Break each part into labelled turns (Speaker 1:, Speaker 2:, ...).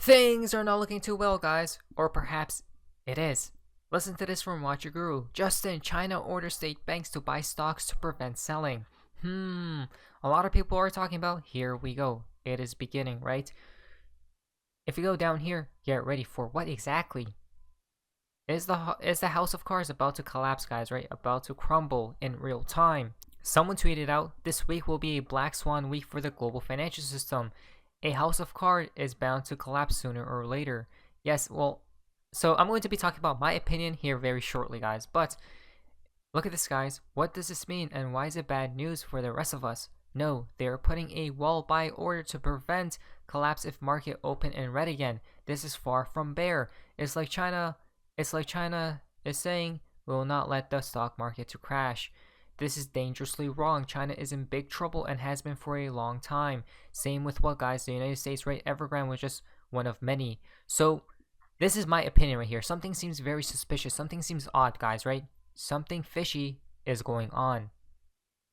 Speaker 1: Things are not looking too well, guys. Or perhaps it is. Listen to this from Watch Your Guru. Justin, China orders state banks to buy stocks to prevent selling. A lot of people are talking about, here we go. It is beginning, right? If you go down here, get ready for what exactly? Is the house of cards about to collapse, guys, right? About to crumble in real time. Someone tweeted out, this week will be a black swan week for the global financial system. A house of cards is bound to collapse sooner or later. Yes, well, so I'm going to be talking about my opinion here very shortly, guys. But look at this, guys. What does this mean, and why is it bad news for the rest of us? No, they are putting a wall buy order to prevent collapse if market open in red again. This is far from bear. It's like China is saying, we will not let the stock market to crash. This is dangerously wrong. China is in big trouble and has been for a long time. Same with what, guys? The United States, right? Evergrande was just one of many. So this is my opinion right here. Something seems very suspicious. Something seems odd, guys, right? Something fishy is going on.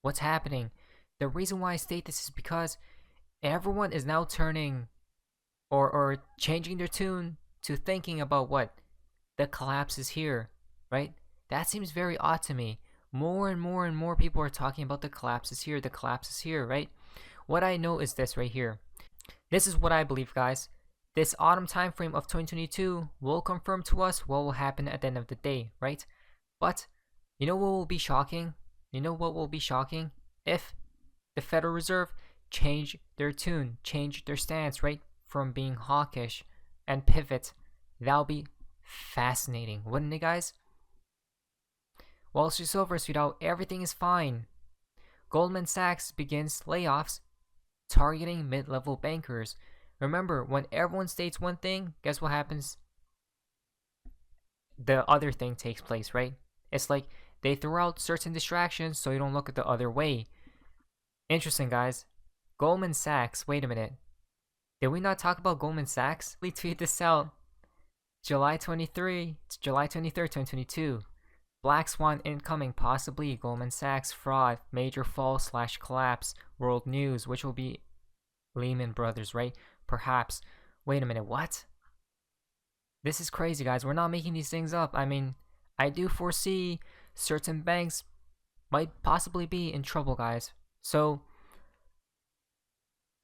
Speaker 1: What's happening? The reason why I state this is because everyone is now turning or changing their tune to thinking about what? The collapse is here, right? That seems very odd to me. More and more people are talking about the collapse is here, right? What I know is this right here. This is what I believe, guys. This autumn time frame of 2022 will confirm to us what will happen at the end of the day, right? But you know what will be shocking? If the Federal Reserve change their tune, change their stance, right? From being hawkish and pivot. That'll be fascinating, wouldn't it, guys? Wall Street Silver tweeted out, everything is fine. Goldman Sachs begins layoffs, targeting mid-level bankers. Remember, when everyone states one thing, guess what happens? The other thing takes place, right? It's like they throw out certain distractions so you don't look at the other way. Interesting, guys. Goldman Sachs, wait a minute. Did we not talk about Goldman Sachs? We tweet this out. July 23rd, 2022. Black Swan incoming, possibly Goldman Sachs fraud, major fall/collapse, world news, which will be Lehman Brothers, right? Perhaps. Wait a minute, what? This is crazy, guys. We're not making these things up. I mean, I do foresee certain banks might possibly be in trouble, guys. So,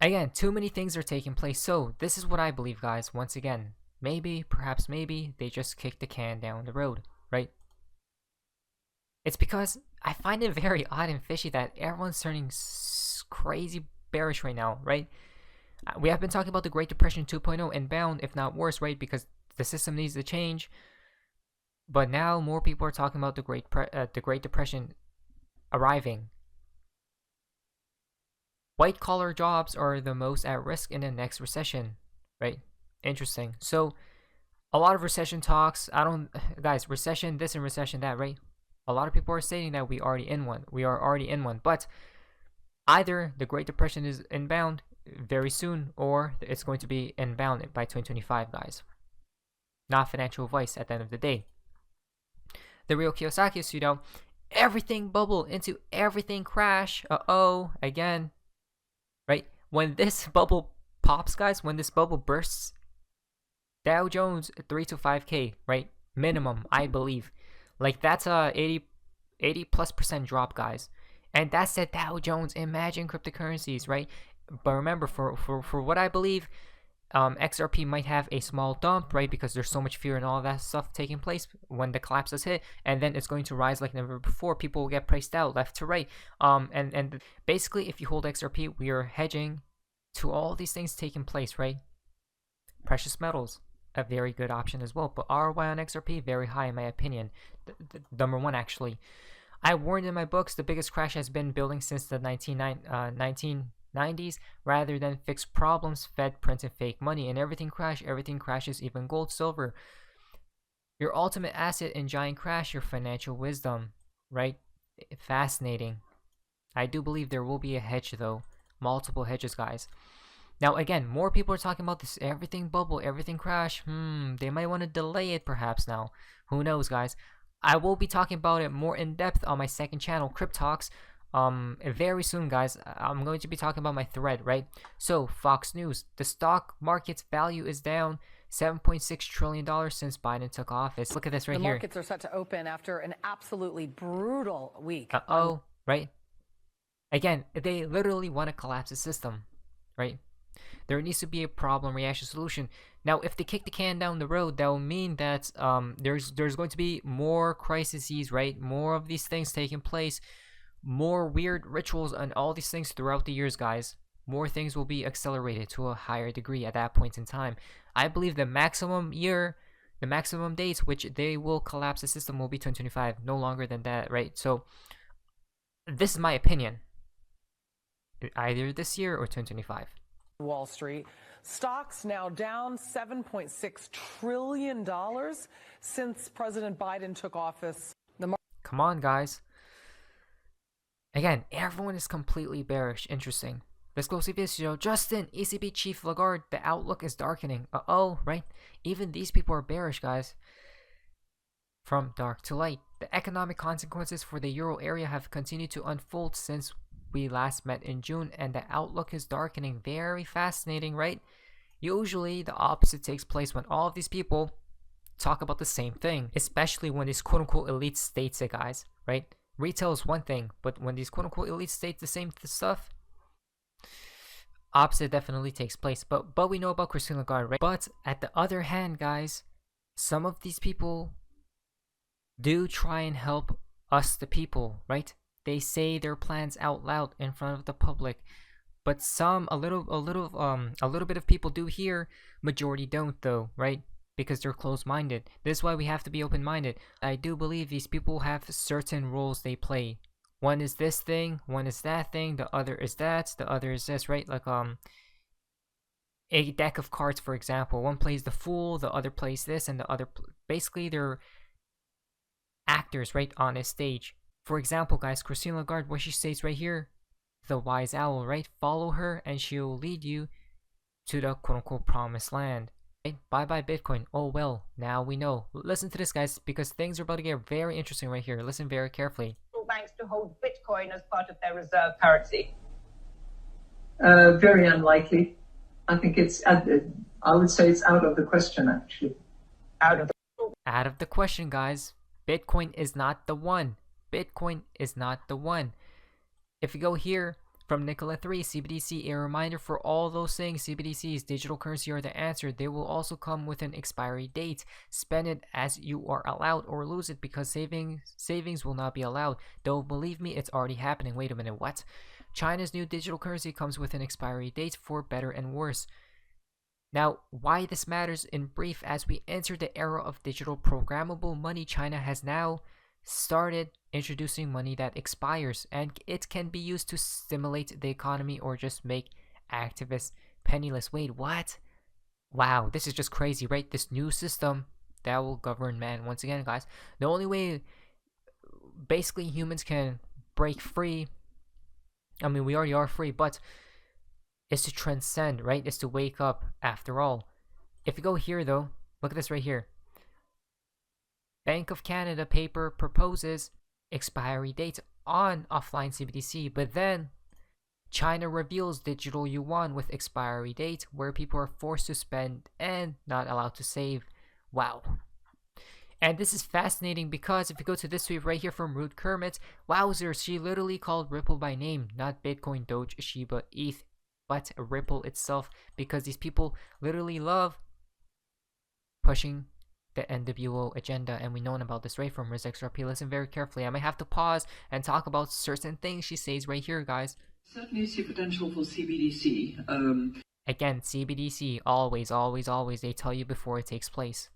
Speaker 1: again, too many things are taking place. So, this is what I believe, guys. Once again, maybe, perhaps maybe, they just kicked the can down the road, right? It's because I find it very odd and fishy that everyone's turning crazy bearish right now, right? We have been talking about the Great Depression 2.0 and bound, if not worse, right? Because the system needs to change. But now more people are talking about the Great Depression arriving. White-collar jobs are the most at risk in the next recession, right? Interesting. So, a lot of recession talks. Guys, recession this and recession that, right? A lot of people are saying that we are already in one. But either the Great Depression is inbound very soon, or it's going to be inbound by 2025, guys. Not financial advice at the end of the day. The real Kiyosaki is, everything bubble into everything crash. Again. Right? When this bubble pops, guys, when this bubble bursts, Dow Jones 3 to 5K, right? Minimum, I believe. Like, that's a 80+% drop, guys. And that's the Dow Jones. Imagine cryptocurrencies, right? But remember, for what I believe, XRP might have a small dump, right? Because there's so much fear and all that stuff taking place when the collapse is hit, and then it's going to rise like never before. People will get priced out left to right. And basically, if you hold XRP, we are hedging to all these things taking place, right? Precious metals, a very good option as well. But ROI on XRP, very high in my opinion. The number one, actually. I warned in my books the biggest crash has been building since the 1990s. Rather than fix problems, Fed printed fake money, and everything crashes, even gold, silver. Your ultimate asset in giant crash, your financial wisdom, right? Fascinating. I do believe there will be a hedge, though. Multiple hedges, guys. Now, again, more people are talking about this everything bubble, everything crash. They might want to delay it perhaps now. Who knows, guys? I will be talking about it more in depth on my second channel, Crypt Talks. very soon, guys. I'm going to be talking about my thread, right? So Fox News, the stock market's value is down $7.6 trillion since Biden took office. Look at this right here.
Speaker 2: The markets are set to open after an absolutely brutal week.
Speaker 1: Right? Again, they literally want to collapse the system, right? There needs to be a problem reaction solution. Now, if they kick the can down the road, that will mean that there's going to be more crises, right? More of these things taking place, more weird rituals and all these things throughout the years, guys. More things will be accelerated to a higher degree at that point in time. I believe the maximum dates which they will collapse the system will be 2025, no longer than that, right? So this is my opinion. Either this year or 2025.
Speaker 2: Wall Street. Stocks now down $7.6 trillion since President Biden took office.
Speaker 1: Come on, guys. Again, everyone is completely bearish. Interesting. Let's go see this, Justin, ECB Chief Lagarde, the outlook is darkening. Right? Even these people are bearish, guys. From dark to light. The economic consequences for the euro area have continued to unfold since we last met in June, and the outlook is darkening. Very fascinating, right? Usually, the opposite takes place when all of these people talk about the same thing, especially when these quote-unquote elite states it, guys, right? Retail is one thing, but when these quote-unquote elite states the same stuff, opposite definitely takes place. But we know about Christine Lagarde, right? But at the other hand, guys, some of these people do try and help us, the people, right? They say their plans out loud in front of the public, but a little bit of people do hear. Majority don't, though, right? Because they're closed-minded. This is why we have to be open-minded. I do believe these people have certain roles they play. One is this thing, one is that thing, the other is that, the other is this, right? Like a deck of cards, for example. One plays the fool, the other plays this, and the other basically they're actors, right, on a stage. For example, guys, Christine Lagarde, what she states right here, the wise owl, right? Follow her and she'll lead you to the quote-unquote promised land. Right? Bye-bye Bitcoin. Oh well, now we know. Listen to this, guys, because things are about to get very interesting right here. Listen very carefully.
Speaker 3: Banks to hold Bitcoin as part of their reserve currency?
Speaker 4: Very unlikely. I think I would say it's out of the question, actually.
Speaker 1: Out of the question, guys. Bitcoin is not the one. Bitcoin is not the one. If you go here from Nicola 3, CBDC, a reminder for all those things. CBDCs, digital currency, are the answer. They will also come with an expiry date. Spend it as you are allowed or lose it, because savings will not be allowed. Though believe me, it's already happening. Wait a minute, what? China's new digital currency comes with an expiry date for better and worse. Now, why this matters in brief, as we enter the era of digital programmable money, China has now started introducing money that expires, and it can be used to stimulate the economy or just make activists penniless. Wait, what? Wow, this is just crazy, right? This new system that will govern man. Once again, guys, the only way basically humans can break free, I mean, we already are free, but is to transcend, right? Is to wake up after all. If you go here, though, look at this right here. Bank of Canada paper proposes expiry dates on offline CBDC, but then China reveals digital yuan with expiry date where people are forced to spend and not allowed to save. Wow. And this is fascinating because if you go to this tweet right here from Rude Kermit, wowzer, she literally called Ripple by name, not Bitcoin, Doge, Shiba, ETH, but Ripple itself, because these people literally love pushing the NWO agenda, and we know about this right from XRP. Listen very carefully. I might have to pause and talk about certain things she says right here, guys.
Speaker 5: Certainly see potential for CBDC.
Speaker 1: Again, CBDC, always, they tell you before it takes place.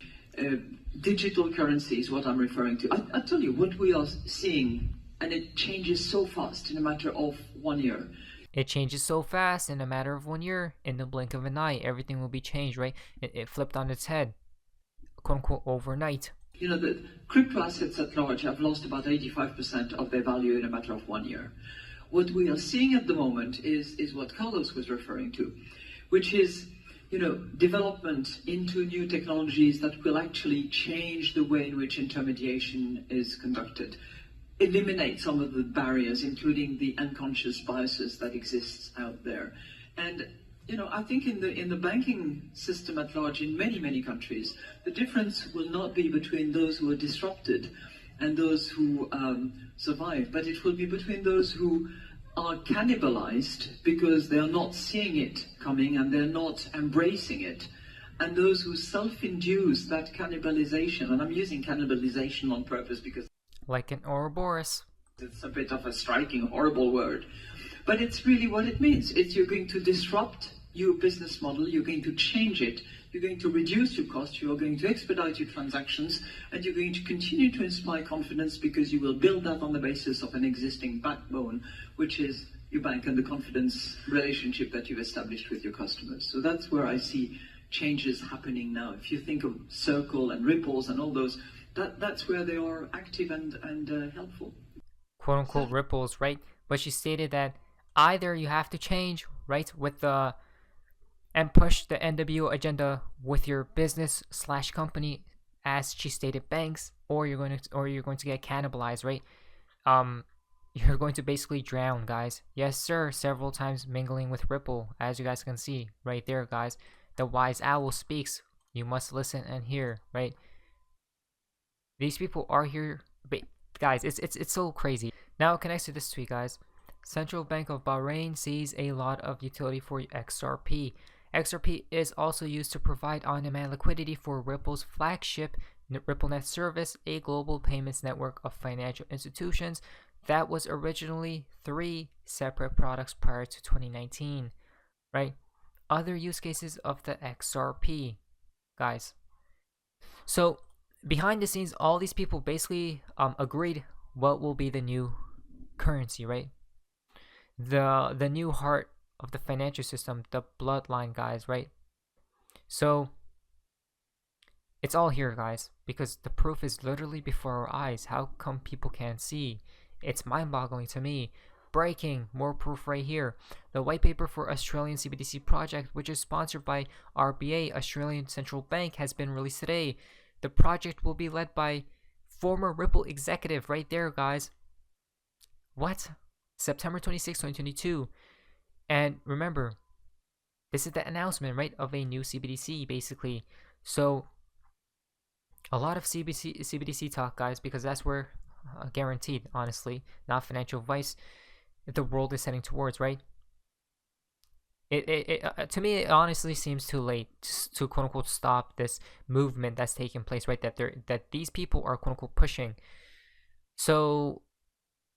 Speaker 5: Digital currency is what I'm referring to. I tell you what we are seeing, and it changes so fast in a matter of 1 year.
Speaker 1: It changes so fast in a matter of 1 year. In the blink of an eye, everything will be changed, right? It flipped on its head, quote unquote, overnight.
Speaker 5: You know, the crypto assets at large have lost about 85% of their value in a matter of 1 year. What we are seeing at the moment is what Carlos was referring to, which is, you know, development into new technologies that will actually change the way in which intermediation is conducted. eliminate some of the barriers, including the unconscious biases that exists out there. And I think in the banking system at large, in many countries, the difference will not be between those who are disrupted and those who survive, but it will be between those who are cannibalized because they are not seeing it coming and they're not embracing it, and those who self-induce that cannibalization. And I'm using cannibalization on purpose because
Speaker 1: Like an Ouroboros.
Speaker 5: it's a bit of a striking, horrible word. But it's really what it means. It's you're going to disrupt your business model, you're going to change it, you're going to reduce your cost, you're going to expedite your transactions, and you're going to continue to inspire confidence because you will build that on the basis of an existing backbone, which is your bank and the confidence relationship that you've established with your customers. So that's where I see changes happening now. If you think of Circle and Ripples and all those, that's where they are active and helpful.
Speaker 1: Quote unquote ripples, right? But she stated that either you have to change, right, with the and push the NWO agenda with your business / company, as she stated, banks, or you're going to get cannibalized, right? You're going to basically drown, guys. Yes, sir. Several times mingling with Ripple, as you guys can see right there, guys. The wise owl speaks. You must listen and hear, right? These people are here, but guys, it's so crazy. Now it connects to this tweet, guys. Central Bank of Bahrain sees a lot of utility for XRP. XRP is also used to provide on-demand liquidity for Ripple's flagship RippleNet service, a global payments network of financial institutions that was originally 3 separate products prior to 2019, right? Other use cases of the XRP, guys. So behind the scenes, all these people basically agreed what will be the new currency, right? The new heart of the financial system, the bloodline, guys, right? So it's all here, guys, because the proof is literally before our eyes. How come people can't see? It's mind-boggling to me. Breaking, more proof right here. The white paper for Australian CBDC project, which is sponsored by RBA, Australian Central Bank, has been released today. The project will be led by former Ripple executive right there, guys. What? September 26, 2022. And remember, this is the announcement, right, of a new CBDC, basically. So a lot of CBDC talk, guys, because that's where, guaranteed, honestly, not financial advice, the world is heading towards, right? To me, it honestly seems too late to quote unquote stop this movement that's taking place, right? That these people are quote unquote pushing. So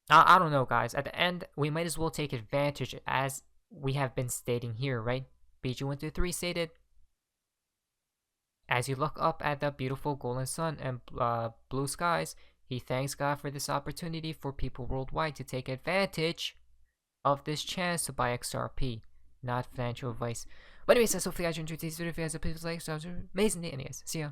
Speaker 1: I don't know, guys. At the end, we might as well take advantage, as we have been stating here, right? BG123 stated, as you look up at the beautiful golden sun and blue skies, he thanks God for this opportunity for people worldwide to take advantage of this chance to buy XRP. Not financial advice. But anyways, that's hopefully you guys enjoyed today's video. If you guys have, please like, subscribe. Amazing day, anyways. See ya.